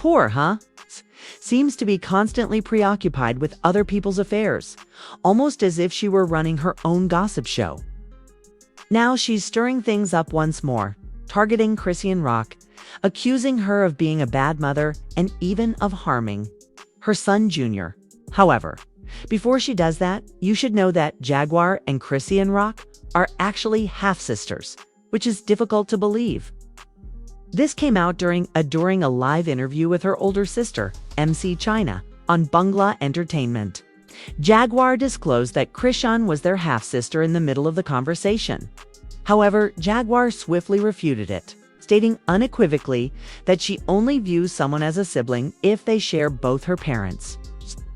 Poor, huh? Seems to be constantly preoccupied with other people's affairs, almost as if she were running her own gossip show. Now she's stirring things up once more, targeting Chrisean Rock, accusing her of being a bad mother and even of harming her son Junior. However, before she does that, you should know that Jaguar and Chrisean Rock are actually half-sisters, which is difficult to believe. This came out during a live interview with her older sister, MC China, on Bangla Entertainment. Jaguar disclosed that Chrisean was their half-sister in the middle of the conversation. However, Jaguar swiftly refuted it, stating unequivocally that she only views someone as a sibling if they share both her parents.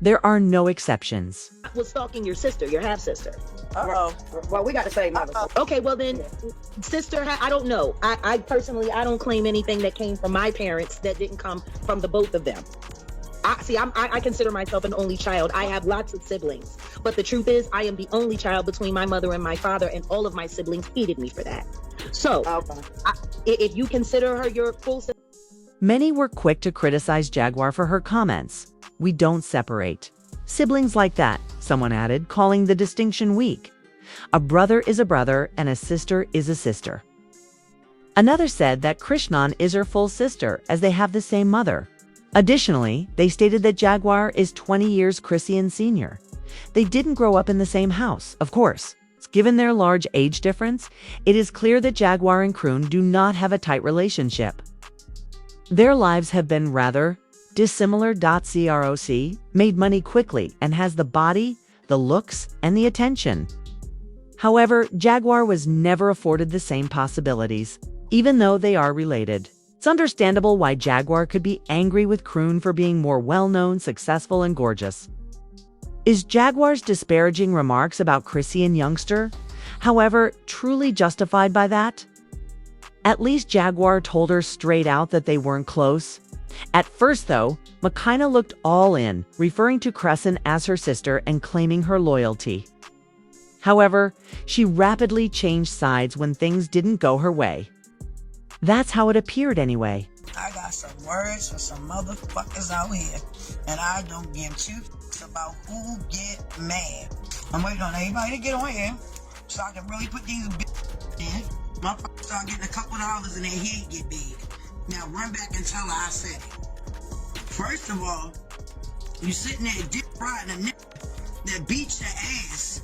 There are no exceptions. Was stalking your sister, your half-sister. Uh-oh. Well, we got the same mother. Okay, well then, sister, I don't know. I personally, I don't claim anything that came from my parents that didn't come from the both of them. I consider myself an only child. I have lots of siblings. But the truth is, I am the only child between my mother and my father, and all of my siblings hated me for that. So, if you consider her your full sister. Many were quick to criticize Jaguar for her comments. "We don't separate siblings like that," someone added, calling the distinction weak. "A brother is a brother and a sister is a sister." Another said that Chrisean is her full sister as they have the same mother. Additionally, they stated that Jaguar is 20 years Chrisean senior. They didn't grow up in the same house, of course. Given their large age difference, it is clear that Jaguar and Croon do not have a tight relationship. Their lives have been rather dissimilar. Croc made money quickly and has the body, the looks, and the attention. However, Jaguar was never afforded the same possibilities, even though they are related. It's understandable why Jaguar could be angry with Croon for being more well-known, successful, and gorgeous. Is Jaguar's disparaging remarks about Chrisean youngster, however, truly justified by that? At least Jaguar told her straight out that they weren't close. At first, though, Makina looked all in, referring to Chrisean as her sister and claiming her loyalty. However, she rapidly changed sides when things didn't go her way. That's how it appeared anyway. I got some words for some motherfuckers out here, and I don't give two fucks about who get mad. I'm waiting on everybody to get on here so I can really put these in. Motherfuckers start getting a couple dollars and their head get big. Now run back and tell her I said it. First of all, you sitting there dick riding a nigga that beats your ass.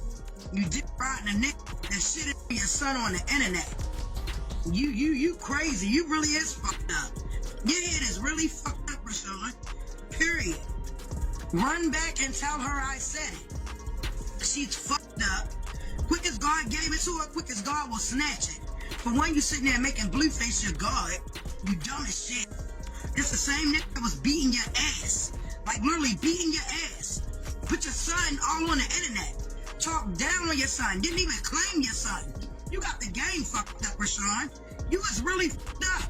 You dick riding a nigga that shit your son on the internet. You crazy. You really is fucked up. Your head is really fucked up, Rashawn. Period. Run back and tell her I said it. She's fucked up. Quick as God gave it to her, quick as God will snatch it. But when you sitting there making Blueface your God, you dumb as shit. It's the same nigga that was beating your ass. Like literally beating your ass. Put your son all on the internet. Talk down on your son. Didn't even claim your son. You got the game fucked up, Rashawn. You was really fucked up.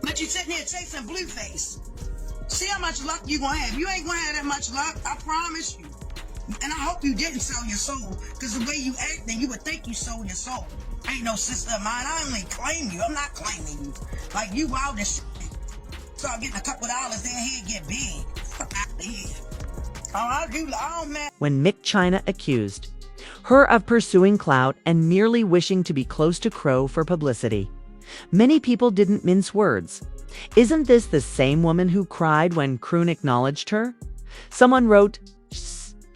But you sitting there chasing Blueface. See how much luck you gonna have. You ain't gonna have that much luck, I promise you. And I hope you didn't sell your soul, because the way you act, then you would think you sold your soul. Ain't no sister of mine. I only claim you. I'm not claiming you. Like, you wild as shit. Start getting a couple dollars, their head get big. Fuck out of here. I don't man. When Mick China accused her of pursuing clout and merely wishing to be close to Crow for publicity, many people didn't mince words. Isn't this the same woman who cried when Croon acknowledged her? Someone wrote,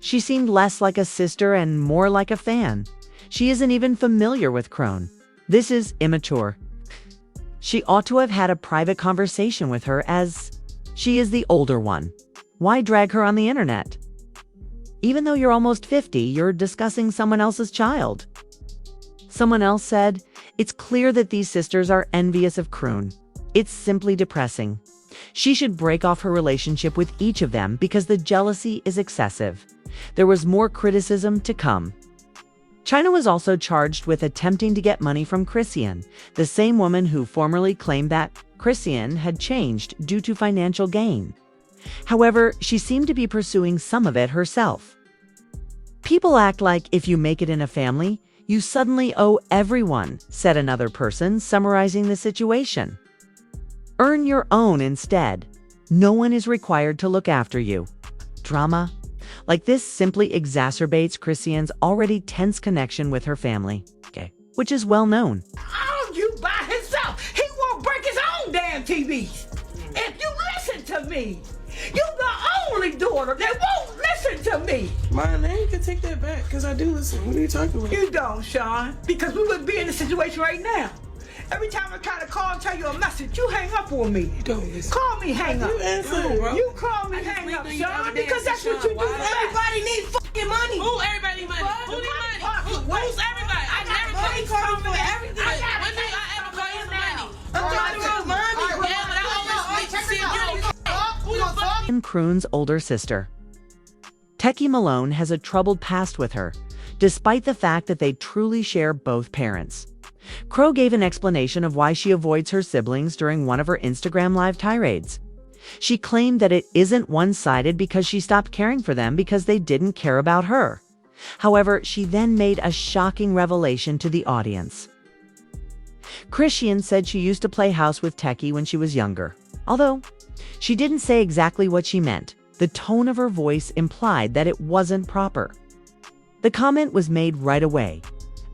"She seemed less like a sister and more like a fan. She isn't even familiar with Croon. This is immature. She ought to have had a private conversation with her as she is the older one. Why drag her on the internet? Even though you're almost 50, you're discussing someone else's child." Someone else said, "It's clear that these sisters are envious of Croon. It's simply depressing. She should break off her relationship with each of them because the jealousy is excessive." There was more criticism to come. China was also charged with attempting to get money from Chrisean, the same woman who formerly claimed that Chrisean had changed due to financial gain. However, she seemed to be pursuing some of it herself. "People act like if you make it in a family, you suddenly owe everyone," said another person, summarizing the situation. "Earn your own instead." No one is required to look after you. Drama like this simply exacerbates Chrisean's already tense connection with her family, which is well known. Oh, you by himself. He won't break his own damn TVs. If you listen to me, you the only daughter that won't listen to me. Mom, now you can take that back, because I do listen. What are you talking about? You don't, Sean, because we would be in this situation right now. Every time I try to call and tell you a message, you hang up on me. You don't listen. Call me hang up. You answer, bro. You call me hang up, Sean, because that's what you do. Everybody needs fucking money. Who everybody money? Who need money? Who's everybody? I never call you for everything. When did I ever call you for money? I'm talking about mommy. Yeah, but I always wait to see if you don't. Who the fuck? Croon's older sister. Techie Malone has a troubled past with her, despite the fact that they truly share both parents. Crow gave an explanation of why she avoids her siblings during one of her Instagram Live tirades. She claimed that it isn't one-sided because she stopped caring for them because they didn't care about her. However, she then made a shocking revelation to the audience. Chrisean said she used to play house with Techie when she was younger. Although she didn't say exactly what she meant, the tone of her voice implied that it wasn't proper. The comment was made right away,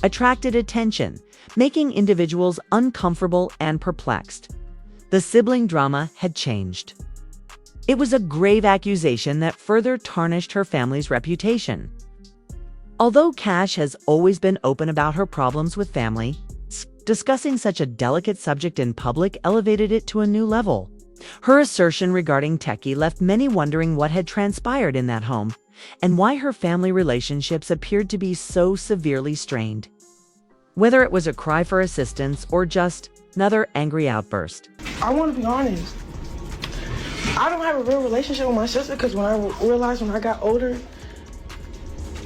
attracted attention, making individuals uncomfortable and perplexed. The sibling drama had changed. It was a grave accusation that further tarnished her family's reputation. Although Cash has always been open about her problems with family, discussing such a delicate subject in public elevated it to a new level. Her assertion regarding Techie left many wondering what had transpired in that home and why her family relationships appeared to be so severely strained. Whether it was a cry for assistance or just another angry outburst. I want to be honest. I don't have a real relationship with my sister because when I realized when I got older,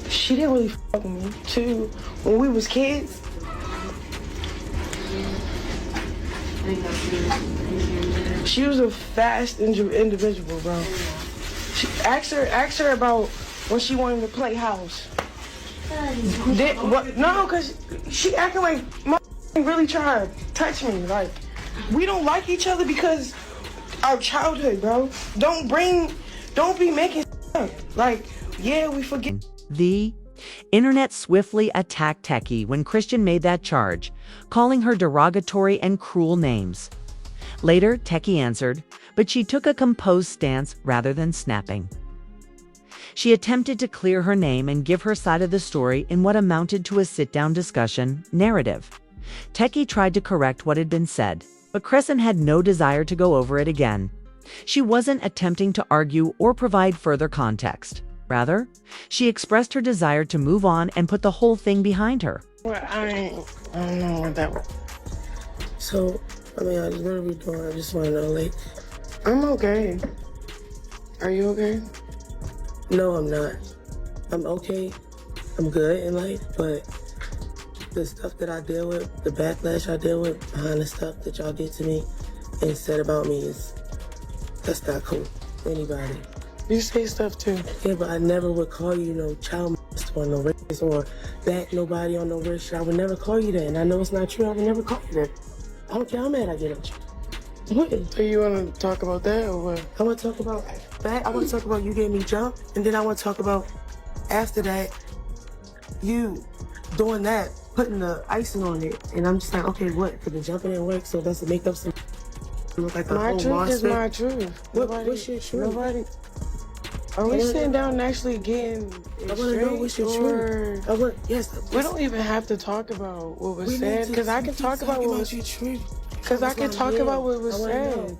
she didn't really fuck with me. Too, when we was kids, she was a fast individual, bro. Ask her about when she wanted to play house. No, because she acting like my really trying to touch me. Like, we don't like each other because our childhood, bro. Don't be making up. Like, yeah, we forget. The internet swiftly attacked Techie when Chrisean made that charge, calling her derogatory and cruel names. Later, Techie answered, but she took a composed stance rather than snapping. She attempted to clear her name and give her side of the story in what amounted to a sit-down discussion narrative. Techie tried to correct what had been said, but Chrisean had no desire to go over it again. She wasn't attempting to argue or provide further context. Rather, she expressed her desire to move on and put the whole thing behind her. Well, I don't know what that was. So, what are we doing? I just want to know, like, I'm okay. Are you okay? No, I'm not. I'm okay. I'm good in life, but the stuff that I deal with, the backlash I deal with behind the stuff that y'all did to me and said about me that's not cool. Anybody. You say stuff too. Yeah, but I never would call you no child molester or no rapist or back nobody on no weird shit. I would never call you that, and I know it's not true. I would never call you that. I don't care how mad I get at you. What? So you want to talk about that or what? I want to talk about that. I want to talk about you gave me jump, and then I want to talk about after that, you doing that, putting the icing on it, and I'm just like, okay, what? Because the jumping didn't work, so that's to make up some. Look like my truth is my truth. What's your truth? Nobody. Are we sitting down and actually getting it? I want to know what's your truth. Yes. We don't even have to talk about what was said, because I can talk about what was said. Because I can talk about what was said.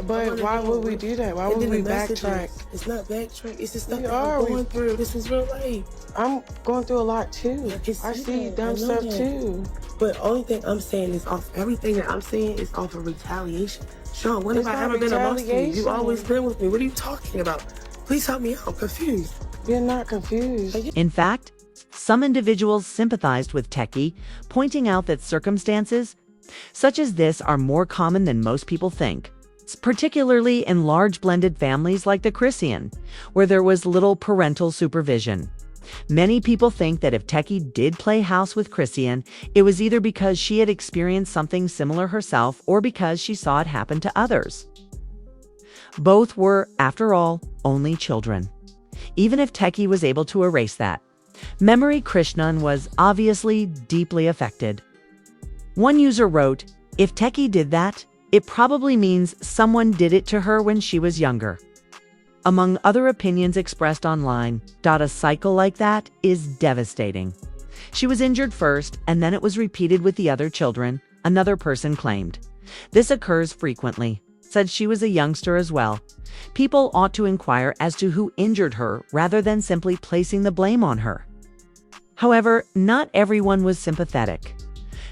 But why would we do that? Why would we backtrack? It's not backtrack. It's the stuff that I'm going through. This is real life. I'm going through a lot too. I see dumb stuff too. But only thing I'm saying is off everything that I'm saying is off of retaliation. Sean, when have I ever been amongst you? You've always been with me. What are you talking about? Please help me out. I'm confused. You're not confused. In fact, some individuals sympathized with Techie, pointing out that circumstances such as this are more common than most people think, particularly in large blended families like the Chrisean, where there was little parental supervision. Many people think that if Techie did play house with Chrisean, it was either because she had experienced something similar herself or because she saw it happen to others. Both were, after all, only children. Even if Teki was able to erase that, memory Chrisean was obviously deeply affected. One user wrote, "If Teki did that, it probably means someone did it to her when she was younger." Among other opinions expressed online, a cycle like that is devastating. She was injured first, and then it was repeated with the other children, another person claimed. This occurs frequently, said she was a youngster as well. People ought to inquire as to who injured her rather than simply placing the blame on her. However, not everyone was sympathetic.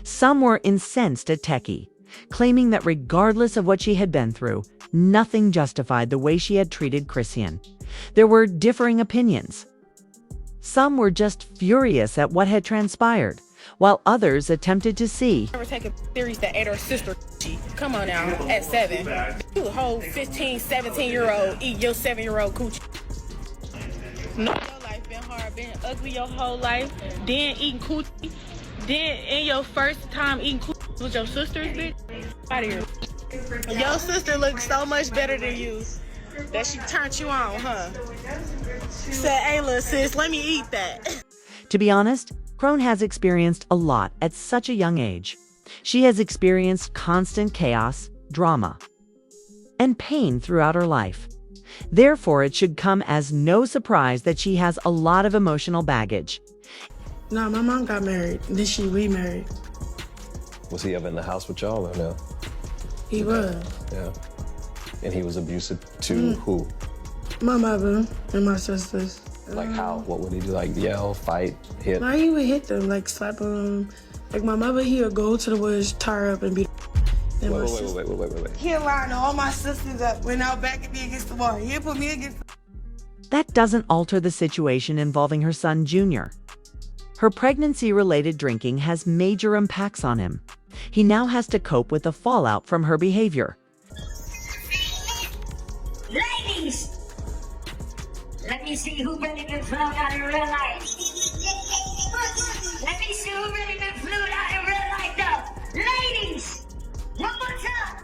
Some were incensed at Teki, claiming that regardless of what she had been through, nothing justified the way she had treated Chrisean. There were differing opinions. Some were just furious at what had transpired, while others attempted to see. Never take a series that ate her sister. Come on now, at 7. You a whole 15, 17-year-old eat your 7-year-old coochie. No, your life been hard, been ugly your whole life. Then eating coochie. Then in your first time eating coochie with your sisters, bitch. Out of here. Your sister looks so much better than you that she turned you on, huh? Said, "Hey, little sis, let me eat that." To be honest, Crone has experienced a lot at such a young age. She has experienced constant chaos, drama, and pain throughout her life. Therefore, it should come as no surprise that she has a lot of emotional baggage. Nah, my mom got married, then she remarried. Was he ever in the house with y'all or no? He was. Yeah. And he was abusive to who? My mother and my sisters. Like how? What would he do? Like yell, fight, hit? Like he would hit them, like slap them. Like my mother, he would go to the woods, tie her up, and beat her. And Wait. He'd line all my sisters up, went out back at me against the wall. He'd put me against the... That doesn't alter the situation involving her son, Junior. Her pregnancy-related drinking has major impacts on him. He now has to cope with the fallout from her behavior. Ladies, let me see who really been flown out in real life. Let me see who really been flown out in real life, though. Ladies, one more time.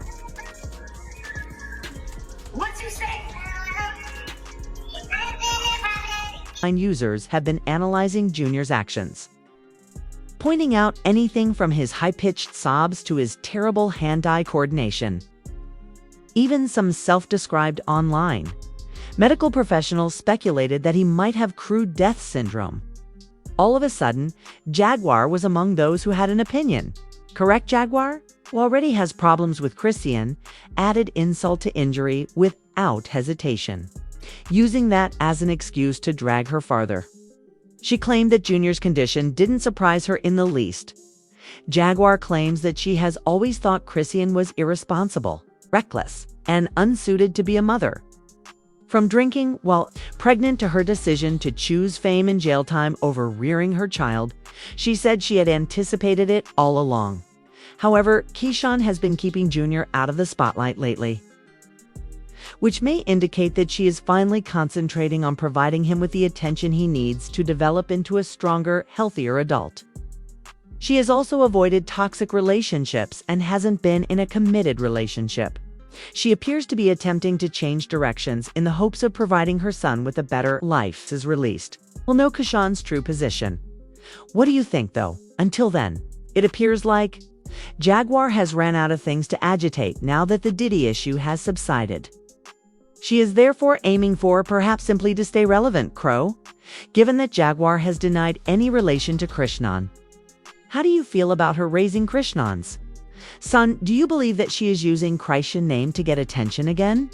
What you say? Users have been analyzing Junior's actions, pointing out anything from his high-pitched sobs to his terrible hand-eye coordination. Even some self-described online. Medical professionals speculated that he might have crude death syndrome. All of a sudden, Jaguar was among those who had an opinion. Correct, Jaguar? Who already has problems with Chrisean, added insult to injury without hesitation, using that as an excuse to drag her farther. She claimed that Junior's condition didn't surprise her in the least. Jaguar claims that she has always thought Chrisean was irresponsible, reckless, and unsuited to be a mother. From drinking while pregnant to her decision to choose fame and jail time over rearing her child, she said she had anticipated it all along. However, Chrisean has been keeping Junior out of the spotlight lately, which may indicate that she is finally concentrating on providing him with the attention he needs to develop into a stronger, healthier adult. She has also avoided toxic relationships and hasn't been in a committed relationship. She appears to be attempting to change directions in the hopes of providing her son with a better life. Is released. We'll know Chrisean's true position. What do you think, though? Until then, it appears like Jaguar has ran out of things to agitate now that the Diddy issue has subsided. She is therefore aiming for, perhaps simply to stay relevant, Crow, given that Jaguar has denied any relation to Chrisean. How do you feel about her raising Chrisean's son? Do you believe that she is using Chrisean's name to get attention again?